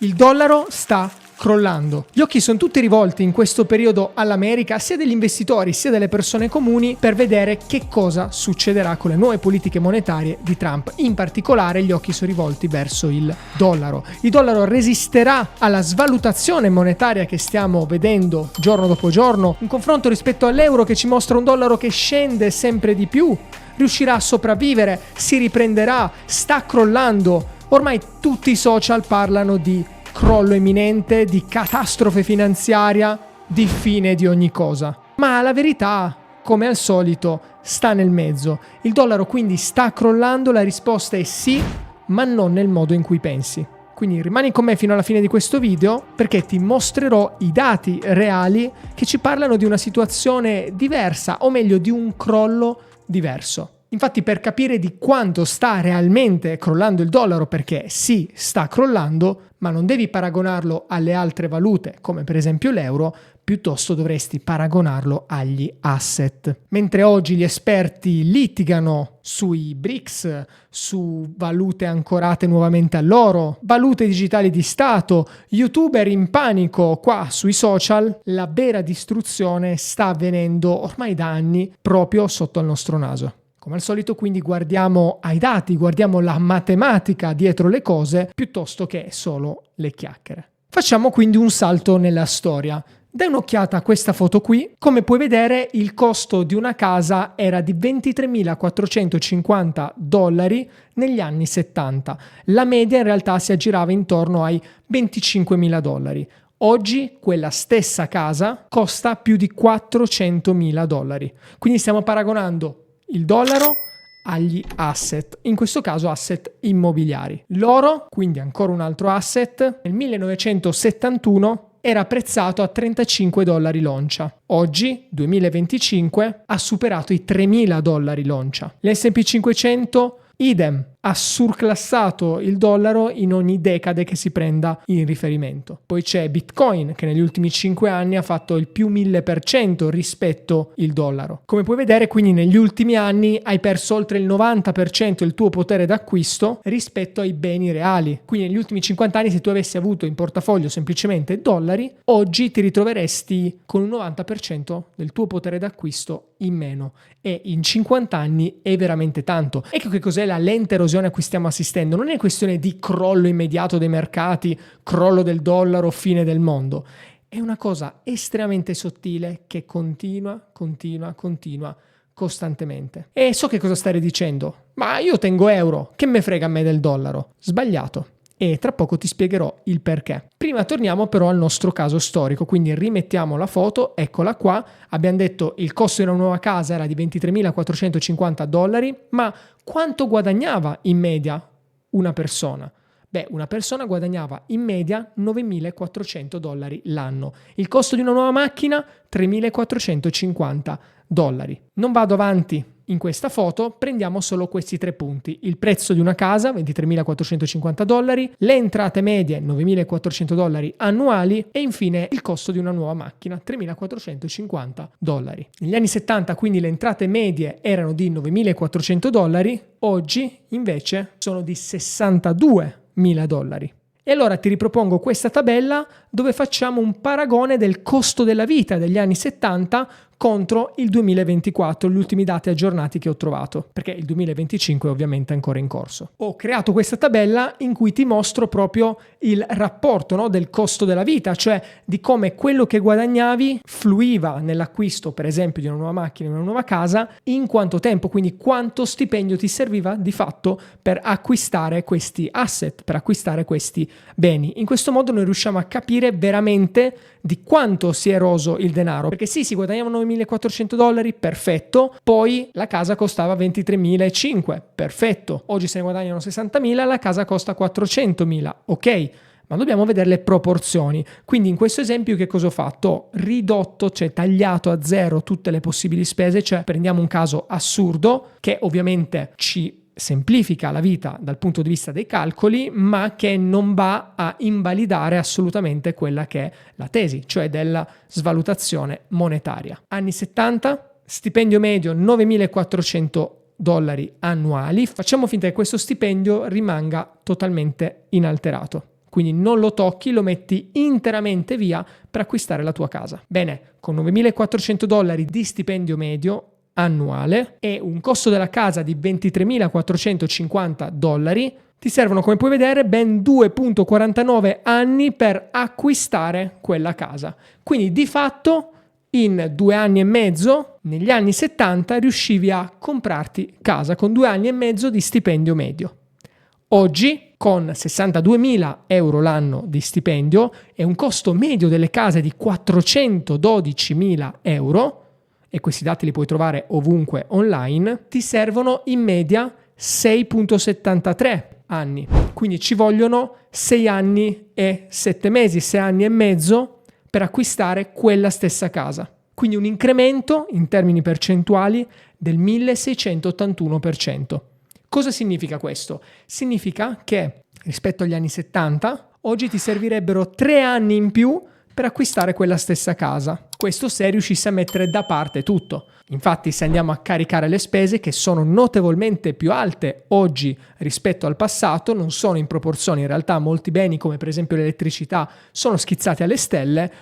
Il dollaro sta crollando. Gli occhi sono tutti rivolti in questo periodo all'America, sia degli investitori sia delle persone comuni, per vedere che cosa succederà con le nuove politiche monetarie di Trump. In particolare gli occhi sono rivolti verso il dollaro. Il dollaro resisterà alla svalutazione monetaria che stiamo vedendo giorno dopo giorno, in confronto rispetto all'euro che ci mostra un dollaro che scende sempre di più. Riuscirà a sopravvivere, si riprenderà, sta crollando. Ormai tutti i social parlano di crollo imminente, di catastrofe finanziaria, di fine di ogni cosa. Ma la verità, come al solito, sta nel mezzo. Il dollaro quindi sta crollando, la risposta è sì, ma non nel modo in cui pensi. Quindi rimani con me fino alla fine di questo video, perché ti mostrerò i dati reali che ci parlano di una situazione diversa, o meglio di un crollo diverso. Infatti, per capire di quanto sta realmente crollando il dollaro, perché sì, sta crollando, ma non devi paragonarlo alle altre valute, come per esempio l'euro, piuttosto dovresti paragonarlo agli asset. Mentre oggi gli esperti litigano sui BRICS, su valute ancorate nuovamente all'oro, valute digitali di Stato, youtuber in panico qua sui social, la vera distruzione sta avvenendo ormai da anni proprio sotto al nostro naso. Come al solito, quindi, guardiamo ai dati, guardiamo la matematica dietro le cose, piuttosto che solo le chiacchiere. Facciamo quindi un salto nella storia. Dai un'occhiata a questa foto qui. Come puoi vedere, il costo di una casa era di $23.450 negli anni 70. La media in realtà si aggirava intorno ai $25.000. Oggi quella stessa casa costa più di $400.000. Quindi stiamo paragonando il dollaro agli asset, in questo caso asset immobiliari. L'oro, quindi ancora un altro asset, nel 1971 era prezzato a $35 l'oncia. Oggi, 2025, ha superato i $3.000 l'oncia. L'S&P 500, idem, ha surclassato il dollaro in ogni decade che si prenda in riferimento. Poi c'è Bitcoin, che negli ultimi 5 anni ha fatto il più 1000% rispetto al dollaro. Come puoi vedere, quindi negli ultimi anni hai perso oltre il 90% del tuo potere d'acquisto rispetto ai beni reali. Quindi negli ultimi 50 anni, se tu avessi avuto in portafoglio semplicemente dollari, oggi ti ritroveresti con un 90% del tuo potere d'acquisto in meno. E in 50 anni è veramente tanto. Ecco che cos'è la lenta erosione a cui stiamo assistendo. Non è questione di crollo immediato dei mercati, crollo del dollaro, fine del mondo. È una cosa estremamente sottile che continua costantemente. E so che cosa stai dicendo. Ma io tengo euro, che me frega a me del dollaro? Sbagliato. E tra poco ti spiegherò il perché. Prima torniamo però al nostro caso storico, quindi rimettiamo la foto, eccola qua. Abbiamo detto il costo di una nuova casa era di $23.450, ma quanto guadagnava in media una persona? Beh, una persona guadagnava in media $9.400 l'anno. Il costo di una nuova macchina? $3.450. Non vado avanti in questa foto, prendiamo solo questi 3 punti. Il prezzo di una casa, $23.450, le entrate medie, $9.400 annuali e infine il costo di una nuova macchina, $3.450. Negli anni 70 quindi le entrate medie erano di $9.400, oggi invece sono di $62.000. E allora ti ripropongo questa tabella dove facciamo un paragone del costo della vita degli anni 70 contro il 2024, gli ultimi dati aggiornati che ho trovato, perché il 2025 è ovviamente ancora in corso. Ho creato questa tabella in cui ti mostro proprio il rapporto, no, del costo della vita, cioè di come quello che guadagnavi fluiva nell'acquisto, per esempio, di una nuova macchina, di una nuova casa, in quanto tempo, quindi quanto stipendio ti serviva di fatto per acquistare questi asset, per acquistare questi beni. In questo modo noi riusciamo a capire veramente di quanto si è eroso il denaro, perché sì, si guadagnavano $9.400, perfetto, poi la casa costava $23.500, perfetto, oggi se ne guadagnano $60.000, la casa costa $400.000, ok, ma dobbiamo vedere le proporzioni. Quindi in questo esempio che cosa ho fatto? Ho ridotto, cioè tagliato a zero tutte le possibili spese, cioè prendiamo un caso assurdo che ovviamente ci semplifica la vita dal punto di vista dei calcoli, ma che non va a invalidare assolutamente quella che è la tesi, cioè della svalutazione monetaria. Anni 70, stipendio medio $9.400 annuali. Facciamo finta che questo stipendio rimanga totalmente inalterato. quindi non lo tocchi, lo metti interamente via per acquistare la tua casa. Bene, con $9.400 di stipendio medio annuale e un costo della casa di $23.450, ti servono, come puoi vedere, ben 2,49 anni per acquistare quella casa. Quindi di fatto in 2 anni e mezzo, negli anni 70, riuscivi a comprarti casa con 2 anni e mezzo di stipendio medio. Oggi, con 62.000 euro l'anno di stipendio e un costo medio delle case di 412.000 euro, e questi dati li puoi trovare ovunque online, ti servono in media 6,73 anni. Quindi ci vogliono 6 anni e 7 mesi, 6 anni e mezzo per acquistare quella stessa casa. Quindi un incremento in termini percentuali del 1.681%. Cosa significa questo? Significa che rispetto agli anni 70, oggi ti servirebbero 3 anni in più per acquistare quella stessa casa. Questo se riuscissi a mettere da parte tutto. Infatti, se andiamo a caricare le spese, che sono notevolmente più alte oggi rispetto al passato, non sono in proporzione, in realtà molti beni come per esempio l'elettricità sono schizzati alle stelle,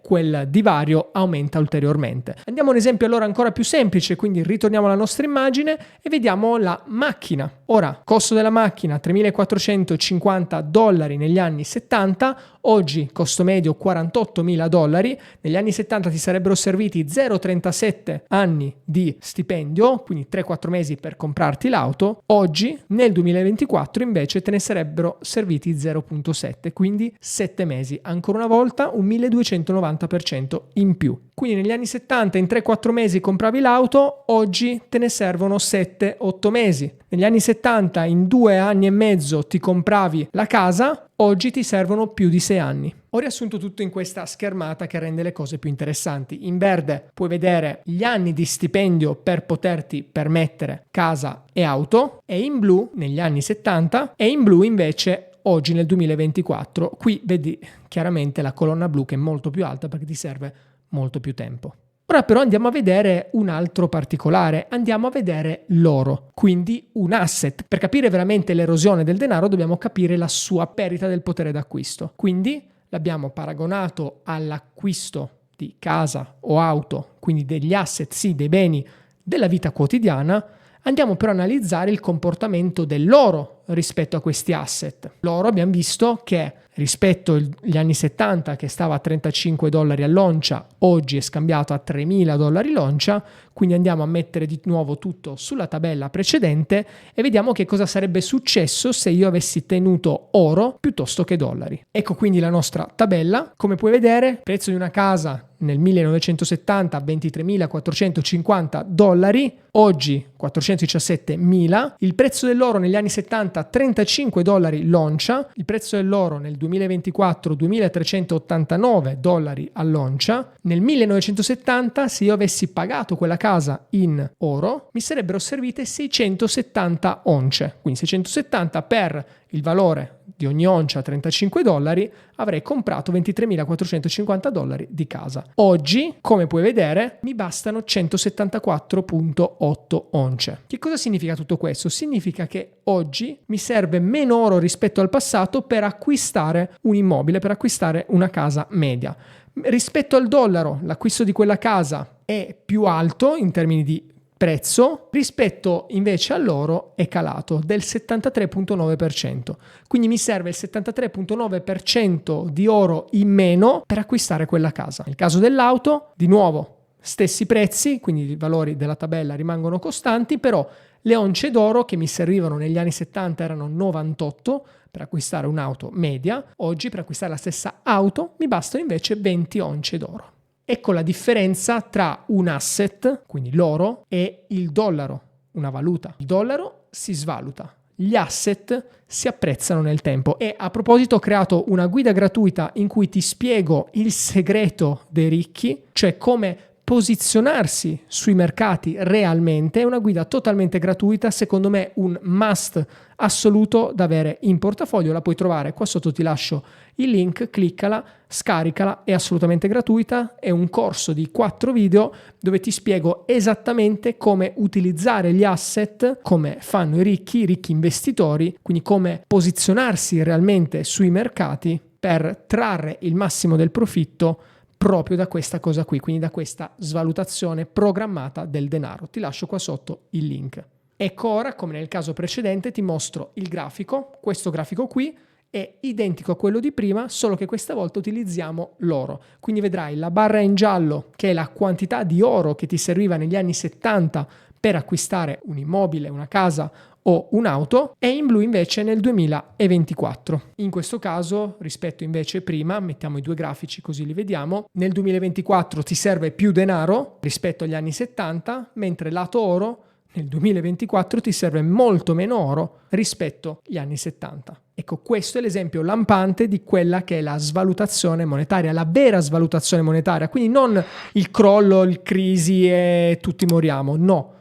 quel divario aumenta ulteriormente. Andiamo a un esempio allora ancora più semplice, quindi ritorniamo alla nostra immagine e vediamo la macchina. Ora, costo della macchina $3.450 negli anni 70, oggi costo medio $48.000, negli anni 70 ti sarebbero serviti 0,37 anni di stipendio, quindi 3-4 mesi per comprarti l'auto. Oggi, nel 2024, invece te ne sarebbero serviti 0,7, quindi 7 mesi. Ancora una volta un 1290% in più. Quindi negli anni 70 in 3-4 mesi compravi l'auto, oggi te ne servono 7-8 mesi. Negli anni 70 in 2 anni e mezzo ti compravi la casa, oggi ti servono più di 6 anni. Ho riassunto tutto in questa schermata che rende le cose più interessanti. In verde puoi vedere gli anni di stipendio per poterti permettere casa e auto, e in blu negli anni 70, e in blu invece oggi nel 2024. Qui vedi chiaramente la colonna blu che è molto più alta perché ti serve molto più tempo. Ora però andiamo a vedere un altro particolare, andiamo a vedere l'oro, quindi un asset. Per capire veramente l'erosione del denaro dobbiamo capire la sua perdita del potere d'acquisto. Quindi l'abbiamo paragonato all'acquisto di casa o auto, quindi degli asset, sì, dei beni della vita quotidiana. Andiamo però a analizzare il comportamento dell'oro rispetto a questi asset. L'oro abbiamo visto che rispetto agli anni 70, che stava a $35 all'oncia, oggi è scambiato a $3.000 l'oncia, quindi andiamo a mettere di nuovo tutto sulla tabella precedente e vediamo che cosa sarebbe successo se io avessi tenuto oro piuttosto che dollari. Ecco quindi la nostra tabella. Come puoi vedere, il prezzo di una casa nel 1970 $23.450, oggi $417.000, il prezzo dell'oro negli anni 70 $35 l'oncia, il prezzo dell'oro nel 2024 $2.389 all'oncia. Nel 1970, se io avessi pagato quella casa in oro, mi sarebbero servite 670 once, quindi 670 per il valore di ogni oncia $35, avrei comprato $23.450 di casa. Oggi, come puoi vedere, mi bastano 174,8 once. Che cosa significa tutto questo? Significa che oggi mi serve meno oro rispetto al passato per acquistare un immobile, per acquistare una casa media. Rispetto al dollaro, l'acquisto di quella casa è più alto in termini di prezzo, rispetto invece all'oro è calato del 73,9%. Quindi mi serve il 73,9% di oro in meno per acquistare quella casa. Nel caso dell'auto, di nuovo, stessi prezzi, quindi i valori della tabella rimangono costanti, però le once d'oro che mi servivano negli anni 70 erano 98 per acquistare un'auto media, oggi per acquistare la stessa auto mi bastano invece 20 once d'oro. Ecco la differenza tra un asset, quindi l'oro, e il dollaro, una valuta. Il dollaro si svaluta, gli asset si apprezzano nel tempo. E a proposito ho creato una guida gratuita in cui ti spiego il segreto dei ricchi, cioè come posizionarsi sui mercati realmente. È una guida totalmente gratuita, secondo me un must assoluto da avere in portafoglio. La puoi trovare qua sotto, ti lascio il link, cliccala, scaricala, è assolutamente gratuita. È un corso di 4 video dove ti spiego esattamente come utilizzare gli asset, come fanno i ricchi investitori, quindi come posizionarsi realmente sui mercati per trarre il massimo del profitto proprio da questa cosa qui, quindi da questa svalutazione programmata del denaro. Ti lascio qua sotto il link. Ecco, ora, come nel caso precedente, ti mostro il grafico. Questo grafico qui è identico a quello di prima, solo che questa volta utilizziamo l'oro. Quindi vedrai la barra in giallo, che è la quantità di oro che ti serviva negli anni 70 per acquistare un immobile, una casa o un'auto, e in blu invece nel 2024. In questo caso, rispetto invece prima, mettiamo i due grafici così li vediamo, nel 2024 ti serve più denaro rispetto agli anni 70, mentre lato oro nel 2024 ti serve molto meno oro rispetto agli anni 70. Ecco, questo è l'esempio lampante di quella che è la svalutazione monetaria, la vera svalutazione monetaria, quindi non il crollo, il crisi e tutti moriamo, no,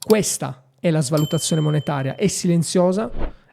questa è la svalutazione monetaria, è silenziosa,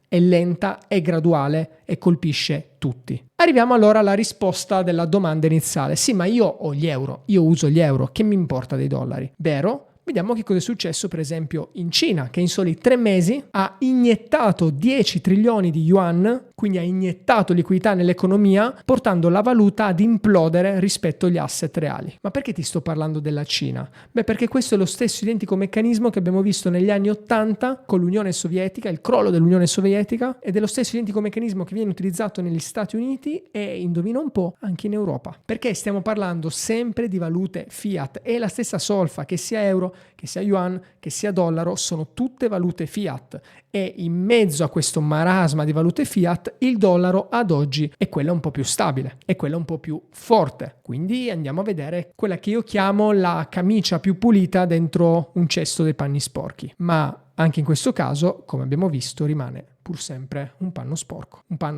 è lenta, è graduale e colpisce tutti. Arriviamo allora alla risposta della domanda iniziale. Sì, ma io ho gli euro, io uso gli euro, che mi importa dei dollari? Vero? Vediamo che cosa è successo per esempio in Cina, che in soli 3 mesi ha iniettato 10 trilioni di yuan, quindi ha iniettato liquidità nell'economia, portando la valuta ad implodere rispetto agli asset reali. Ma perché ti sto parlando della Cina? Beh, perché questo è lo stesso identico meccanismo che abbiamo visto negli anni 80 con l'Unione Sovietica, il crollo dell'Unione Sovietica, ed è lo stesso identico meccanismo che viene utilizzato negli Stati Uniti e, indovina un po', anche in Europa. Perché stiamo parlando sempre di valute fiat, è la stessa solfa, che sia euro, che sia yuan, che sia dollaro, sono tutte valute fiat, e in mezzo a questo marasma di valute fiat il dollaro ad oggi è quella un po' più stabile, è quella un po' più forte. Quindi andiamo a vedere quella che io chiamo la camicia più pulita dentro un cesto dei panni sporchi, ma anche in questo caso, come abbiamo visto, rimane pur sempre un panno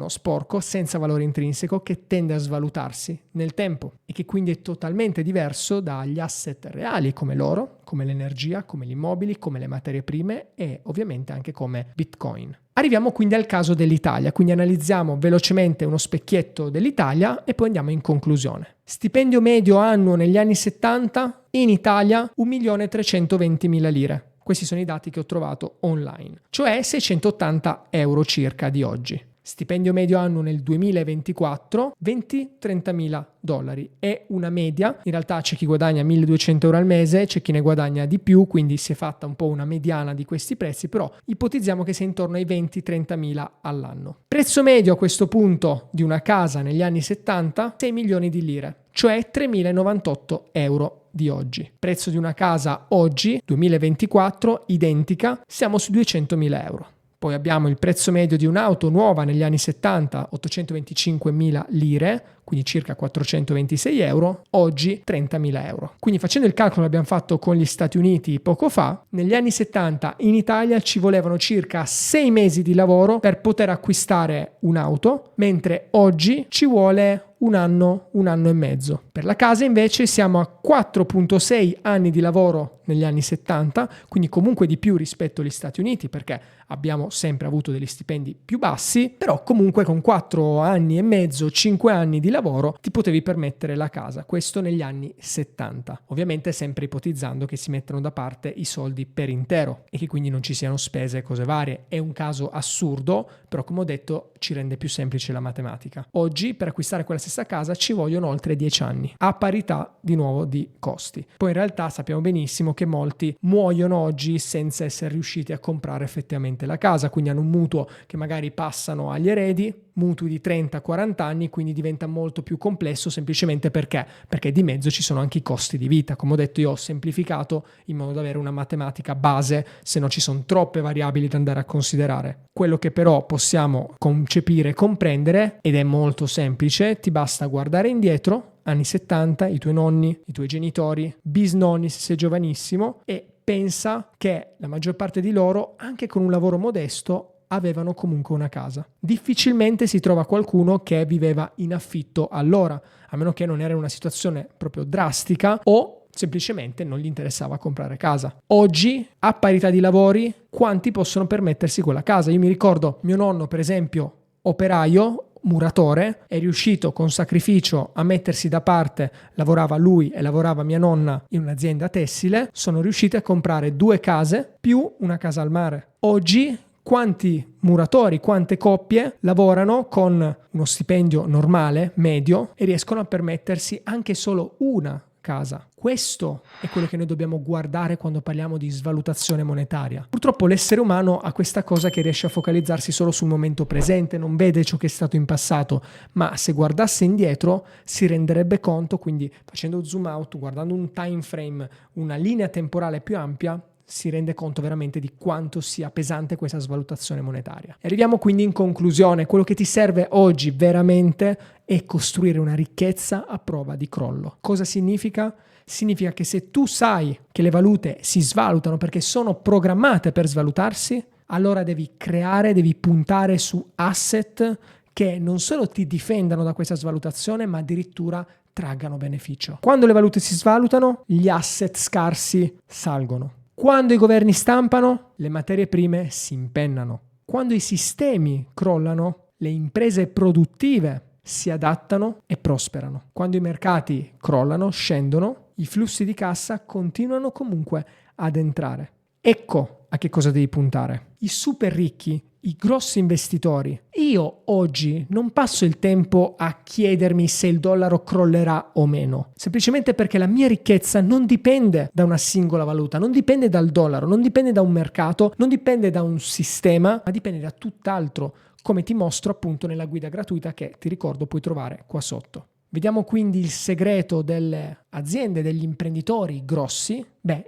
sporco senza valore intrinseco, che tende a svalutarsi nel tempo e che quindi è totalmente diverso dagli asset reali come l'oro, come l'energia, come gli immobili, come le materie prime e ovviamente anche come Bitcoin. Arriviamo quindi al caso dell'Italia, quindi analizziamo velocemente uno specchietto dell'Italia e poi andiamo in conclusione. Stipendio medio annuo negli anni 70 in Italia 1.320.000 lire. Questi sono i dati che ho trovato online, cioè 680 euro circa di oggi. Stipendio medio annuo nel 2024, 20-30.000 dollari. È una media, in realtà c'è chi guadagna 1.200 euro al mese, c'è chi ne guadagna di più, quindi si è fatta un po' una mediana di questi prezzi, però ipotizziamo che sia intorno ai 20-30.000 all'anno. Prezzo medio a questo punto di una casa negli anni 70, 6 milioni di lire, cioè 3.098 euro di oggi. Prezzo di una casa oggi, 2024, identica, siamo su 200.000 euro. Poi abbiamo il prezzo medio di un'auto nuova negli anni 70, 825.000 lire, quindi circa 426 euro, oggi 30.000 euro. Quindi facendo il calcolo che abbiamo fatto con gli Stati Uniti poco fa, negli anni 70 in Italia ci volevano circa 6 mesi di lavoro per poter acquistare un'auto, mentre oggi ci vuole un anno e mezzo. Per la casa invece siamo a 4,6 anni di lavoro negli anni 70, quindi comunque di più rispetto agli Stati Uniti, perché abbiamo sempre avuto degli stipendi più bassi, però comunque con 4 anni e mezzo, 5 anni di lavoro ti potevi permettere la casa, questo negli anni 70. Ovviamente sempre ipotizzando che si mettano da parte i soldi per intero e che quindi non ci siano spese e cose varie. È un caso assurdo, però come ho detto ci rende più semplice la matematica. Oggi per acquistare quella stessa casa ci vogliono oltre 10 anni, a parità di nuovo di costi. Poi in realtà sappiamo benissimo che molti muoiono oggi senza essere riusciti a comprare effettivamente la casa, quindi hanno un mutuo che magari passano agli eredi, mutui di 30-40 anni, quindi diventa molto più complesso semplicemente perché di mezzo ci sono anche i costi di vita. Come ho detto, io ho semplificato in modo da avere una matematica base, se no ci sono troppe variabili da andare a considerare. Quello che però possiamo concepire e comprendere, ed è molto semplice, ti basta guardare indietro, anni 70, i tuoi nonni, i tuoi genitori, bisnonni se sei giovanissimo, e pensa che la maggior parte di loro, anche con un lavoro modesto, avevano comunque una casa. Difficilmente si trova qualcuno che viveva in affitto allora, a meno che non era una situazione proprio drastica o semplicemente non gli interessava comprare casa. Oggi, a parità di lavori, quanti possono permettersi quella casa? Io mi ricordo mio nonno, per esempio, operaio, muratore, è riuscito con sacrificio a mettersi da parte, lavorava lui e lavorava mia nonna in un'azienda tessile, sono riusciti a comprare 2 case più una casa al mare. Oggi quanti muratori, quante coppie lavorano con uno stipendio normale, medio, e riescono a permettersi anche solo una casa. Questo è quello che noi dobbiamo guardare quando parliamo di svalutazione monetaria. Purtroppo l'essere umano ha questa cosa che riesce a focalizzarsi solo sul momento presente, non vede ciò che è stato in passato, ma se guardasse indietro si renderebbe conto, quindi facendo zoom out, guardando un time frame, una linea temporale più ampia, si rende conto veramente di quanto sia pesante questa svalutazione monetaria. E arriviamo quindi in conclusione. Quello che ti serve oggi veramente è costruire una ricchezza a prova di crollo. Cosa significa? Significa che se tu sai che le valute si svalutano perché sono programmate per svalutarsi, allora devi puntare su asset che non solo ti difendano da questa svalutazione, ma addirittura traggano beneficio. Quando le valute si svalutano, gli asset scarsi salgono. Quando i governi stampano, le materie prime si impennano. Quando i sistemi crollano, le imprese produttive si adattano e prosperano. Quando i mercati crollano, scendono, i flussi di cassa continuano comunque ad entrare. Ecco a che cosa devi puntare. I super ricchi, i grossi investitori. Io oggi non passo il tempo a chiedermi se il dollaro crollerà o meno, semplicemente perché la mia ricchezza non dipende da una singola valuta, non dipende dal dollaro, non dipende da un mercato, non dipende da un sistema, ma dipende da tutt'altro, come ti mostro appunto nella guida gratuita che ti ricordo puoi trovare qua sotto. Vediamo quindi il segreto delle aziende, degli imprenditori grossi.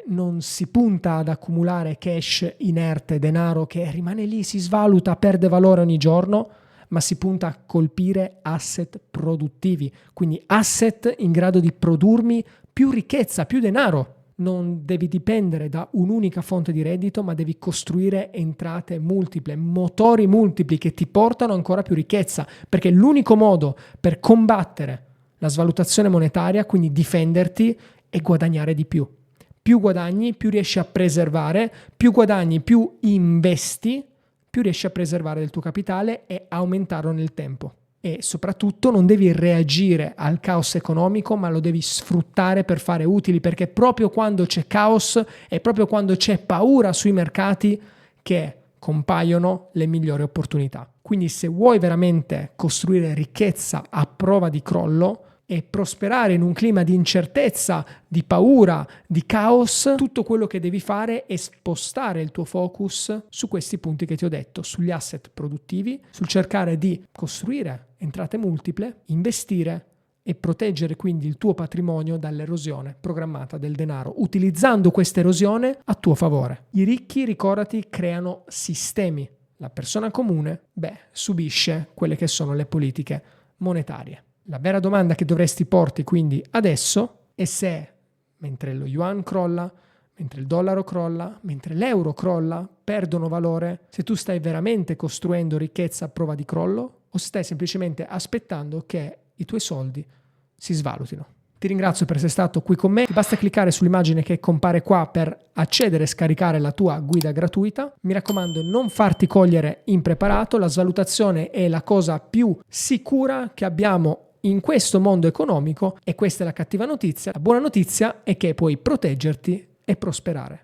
Non si punta ad accumulare cash inerte, denaro che rimane lì, si svaluta, perde valore ogni giorno, ma si punta a colpire asset produttivi, quindi asset in grado di produrmi più ricchezza, più denaro. Non devi dipendere da un'unica fonte di reddito, ma devi costruire entrate multiple, motori multipli che ti portano ancora più ricchezza, perché l'unico modo per combattere la svalutazione monetaria, quindi difenderti, è guadagnare di più. Più guadagni, più riesci a preservare, più guadagni, più investi, più riesci a preservare del tuo capitale e aumentarlo nel tempo. E soprattutto non devi reagire al caos economico, ma lo devi sfruttare per fare utili, perché proprio quando c'è caos e proprio quando c'è paura sui mercati che compaiono le migliori opportunità. Quindi se vuoi veramente costruire ricchezza a prova di crollo e prosperare in un clima di incertezza, di paura, di caos, tutto quello che devi fare è spostare il tuo focus su questi punti che ti ho detto, sugli asset produttivi, sul cercare di costruire entrate multiple, investire e proteggere quindi il tuo patrimonio dall'erosione programmata del denaro, utilizzando questa erosione a tuo favore. I ricchi, ricordati, creano sistemi. La persona comune, subisce quelle che sono le politiche monetarie. La vera domanda che dovresti porti quindi adesso è se, mentre lo yuan crolla, mentre il dollaro crolla, mentre l'euro crolla, perdono valore, se tu stai veramente costruendo ricchezza a prova di crollo o stai semplicemente aspettando che i tuoi soldi si svalutino. Ti ringrazio per essere stato qui con me. Ti basta cliccare sull'immagine che compare qua per accedere e scaricare la tua guida gratuita. Mi raccomando, non farti cogliere impreparato. La svalutazione è la cosa più sicura che abbiamo in questo mondo economico e questa è la cattiva notizia. La buona notizia è che puoi proteggerti e prosperare.